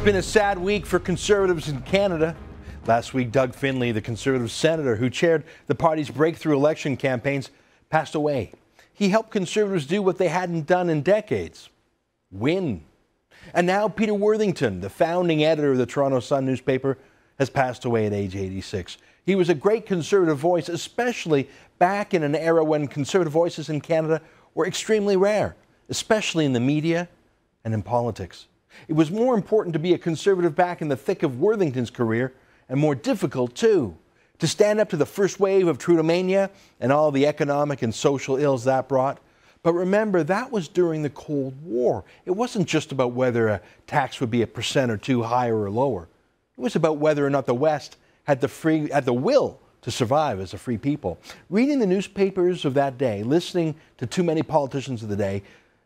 been a sad week for Conservatives in Canada. Last week, Doug Findlay, the Conservative senator who chaired the party's breakthrough election campaigns, passed away. He helped Conservatives do what they hadn't done in decades: win. And now Peter Worthington, the founding editor of the Toronto Sun newspaper, has passed away at age 86. He was a great Conservative voice, especially back in an era when Conservative voices in Canada were extremely rare, especially in the media and in politics. It was more important to be a Conservative back in the thick of Worthington's career, and more difficult, too, to stand up to the first wave of Trudeau-mania and all the economic and social ills that brought. But remember, that was during the Cold War. It wasn't just about whether a tax would be 1% or 2% higher or lower. It was about whether or not the West had the will to survive as a free people. Reading the newspapers of that day, listening to too many politicians of the day,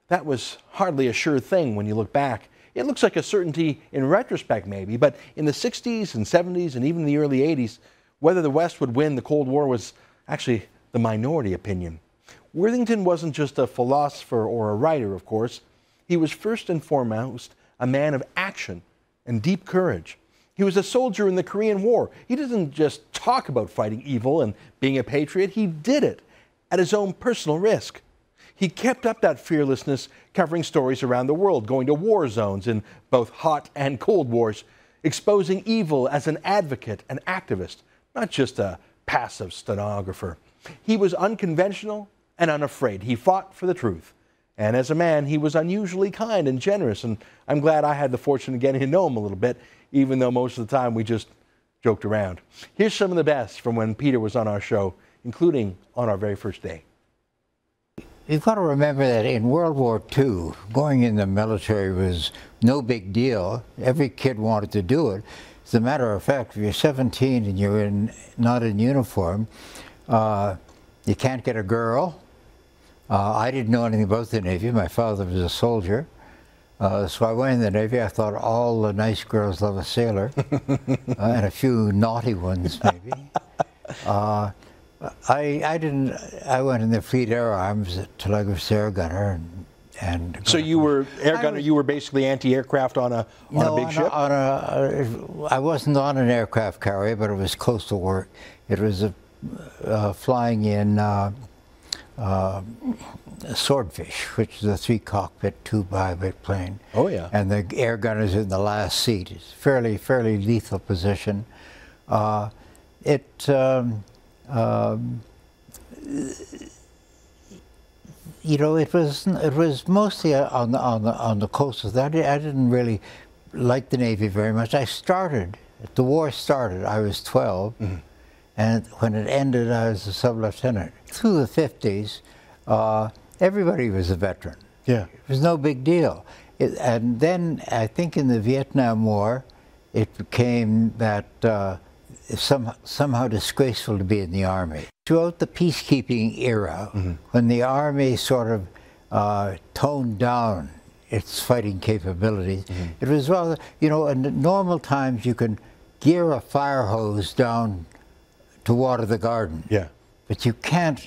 that was hardly a sure thing when you look back. It looks like a certainty in retrospect, maybe, but in the 60s and 70s and even the early 80s, whether the West would win the Cold War was actually the minority opinion. Worthington wasn't just a philosopher or a writer, of course. He was first and foremost a man of action and deep courage. He was a soldier in the Korean War. He didn't just talk about fighting evil and being a patriot. He did it at his own personal risk. He kept up that fearlessness, covering stories around the world, going to war zones in both hot and cold wars, exposing evil as an advocate and activist, not just a passive stenographer. He was unconventional and unafraid. He fought for the truth. And as a man, he was unusually kind and generous, and I'm glad I had the fortune of getting to know him a little bit, even though most of the time we just joked around. Here's some of the best from when Peter was on our show, including on our very first day. You've got to remember that in World War II, going in the military was no big deal. Every kid wanted to do it. As a matter of fact, if you're 17 and you're not in uniform, you can't get a girl. I didn't know anything about the Navy. My father was a soldier. So I went in the Navy. I thought all the nice girls love a sailor, and a few naughty ones maybe. I went in the Fleet Air Arms till I was air gunner. And so you were air gunner. You were basically anti-aircraft on a big ship. I wasn't on an aircraft carrier, but it was coastal work. It was flying in Swordfish, which is a 3-cockpit, 2-by-bit plane. Oh yeah. And the air gunner's in the last seat. It's fairly lethal position. You know, it was mostly on the coast. I didn't really like the Navy very much. The war started, I was 12, and when it ended, I was a sub-lieutenant. Through the 50s, everybody was a veteran. Yeah. It was no big deal. And then, I think in the Vietnam War, it became that somehow disgraceful to be in the Army. Throughout the peacekeeping era, when the Army sort of toned down its fighting capabilities, it was rather, you know, in normal times you can gear a fire hose down to water the garden. Yeah. But you can't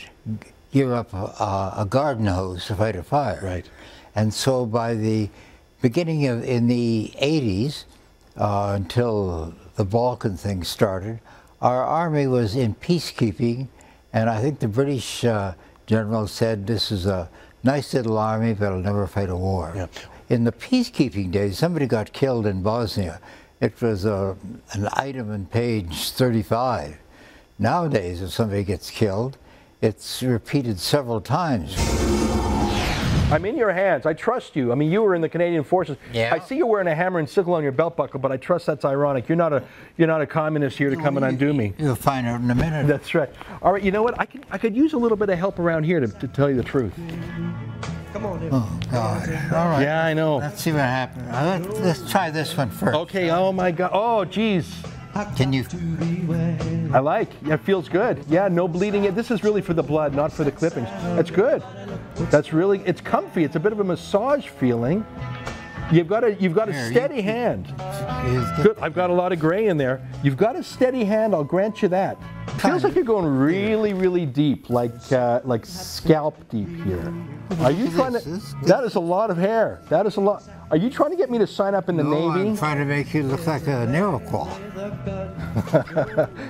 gear up a garden hose to fight a fire. Right. And so by the beginning in the 80s, until the Balkan thing started, our army was in peacekeeping, and I think the British general said, this is a nice little army, but it'll never fight a war. Yeah. In the peacekeeping days, somebody got killed in Bosnia. It was an item in page 35. Nowadays, if somebody gets killed, it's repeated several times. I'm in your hands. I trust you. I mean, you were in the Canadian Forces. Yeah. I see you wearing a hammer and sickle on your belt buckle, but I trust that's ironic. You're not a communist here to come and undo me. You'll find out in a minute. That's right. All right. You know what? I could use a little bit of help around here to tell you the truth. Come on in. Oh God. All right. Yeah, I know. Let's see what happens. Let's try this one first. Okay. Oh my God. Oh, geez. Can you? I like. Yeah, it feels good. Yeah, no bleeding. This is really for the blood, not for the clippings. That's good. That's really, it's comfy. It's a bit of a massage feeling. You've got a steady hand. Good. I've got a lot of gray in there. You've got a steady hand. I'll grant you that. Feels like you're going really, really deep, like scalp deep here. Are you trying to? That is a lot of hair. That is a lot. Are you trying to get me to sign up in the Navy? I'm trying to make you look like an Iroquois.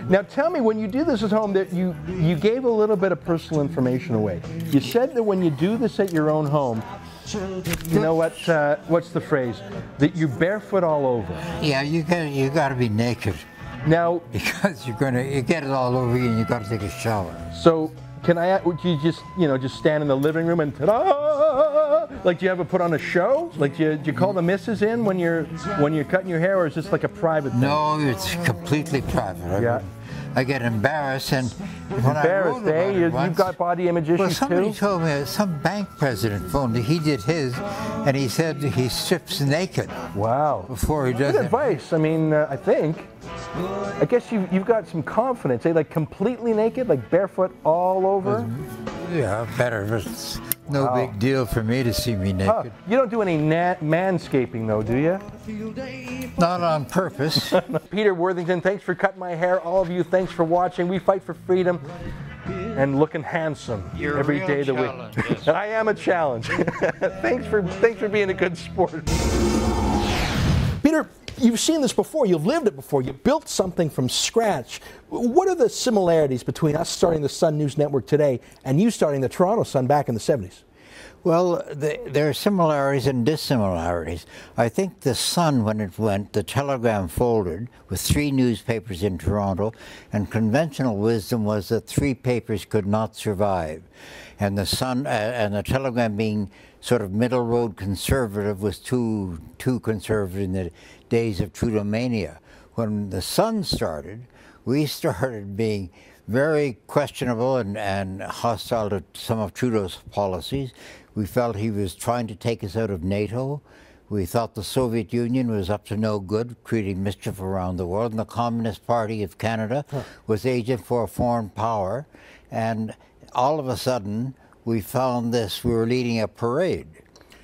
Now tell me, when you do this at home, that you gave a little bit of personal information away. You said that when you do this at your own home, you know what? What's the phrase? That you're barefoot all over. Yeah, you got to be naked. Now, because you get it all over you, and you got to take a shower. So, would you just stand in the living room and ta-da? Like, do you ever put on a show? Like, do you call the missus in when you're cutting your hair, or is this like a private thing? No, it's completely private. Yeah. I get embarrassed, and when embarrassed, I wrote about you've got body image issues well, somebody too? told me, some bank president phoned me, he did his, and he said he strips naked. Wow. Before he does Good it. advice. I mean, I guess you've got some confidence. Like completely naked, like barefoot all over? Yeah, better. It's no big deal for me to see me naked. You don't do any manscaping though, do you? Not on purpose. Peter Worthington, thanks for cutting my hair. All of you, thanks for watching. We fight for freedom and looking handsome every day of the week. Yes. I am a challenge. Thanks for being a good sport. Peter, you've seen this before. You've lived it before. You built something from scratch. What are the similarities between us starting the Sun News Network today and you starting the Toronto Sun back in the 70s? Well, there are similarities and dissimilarities. I think the Sun, when it went, the Telegram folded with 3 newspapers in Toronto, and conventional wisdom was that 3 papers could not survive. And the Sun and the Telegram, being sort of middle road conservative, was too conservative in the days of Trudeau-mania. When the Sun started, we started being very questionable and hostile to some of Trudeau's policies. We felt he was trying to take us out of NATO. We thought the Soviet Union was up to no good, creating mischief around the world. And the Communist Party of Canada was agent for a foreign power. And all of a sudden, we found this. We were leading a parade.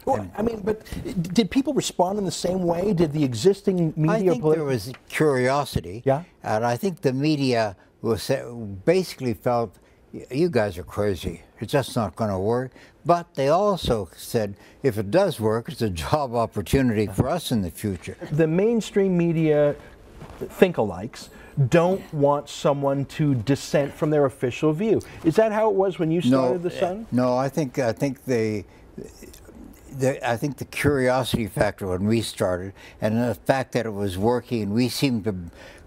Well, I mean, but did people respond in the same way? Did the existing media? I think there was curiosity. Yeah. And I think the media basically felt, you guys are crazy. It's just not going to work. But they also said, if it does work, it's a job opportunity for us in the future. The mainstream media think-alikes don't want someone to dissent from their official view. Is that how it was when you started the Sun? No, I think the curiosity factor when we started, and the fact that it was working, and we seemed to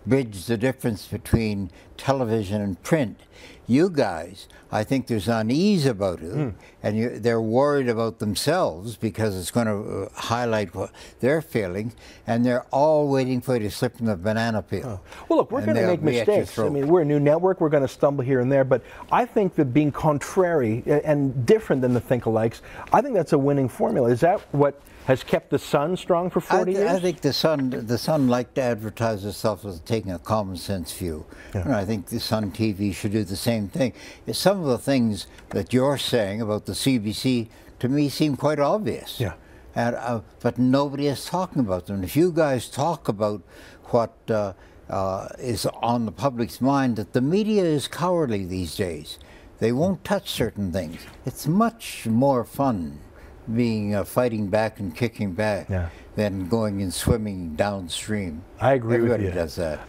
bridge the difference between television and print. You guys, I think there's unease about it, and they're worried about themselves because it's going to highlight what they're feeling, and they're all waiting for you to slip in the banana peel. Well, look, we're going to make mistakes. I mean, we're a new network. We're going to stumble here and there, but I think that being contrary and different than the think-alikes, I think that's a winning formula. Is that what has kept the Sun strong for 40 years? I think the Sun liked to advertise itself as taking a common sense view. Yeah. And I think the Sun TV should do the same thing. Some of the things that you're saying about the CBC, to me, seem quite obvious. Yeah. And, but nobody is talking about them. If you guys talk about what is on the public's mind, that the media is cowardly these days. They won't touch certain things. It's much more fun being fighting back and kicking back than going and swimming downstream. I agree with you. Everybody does that.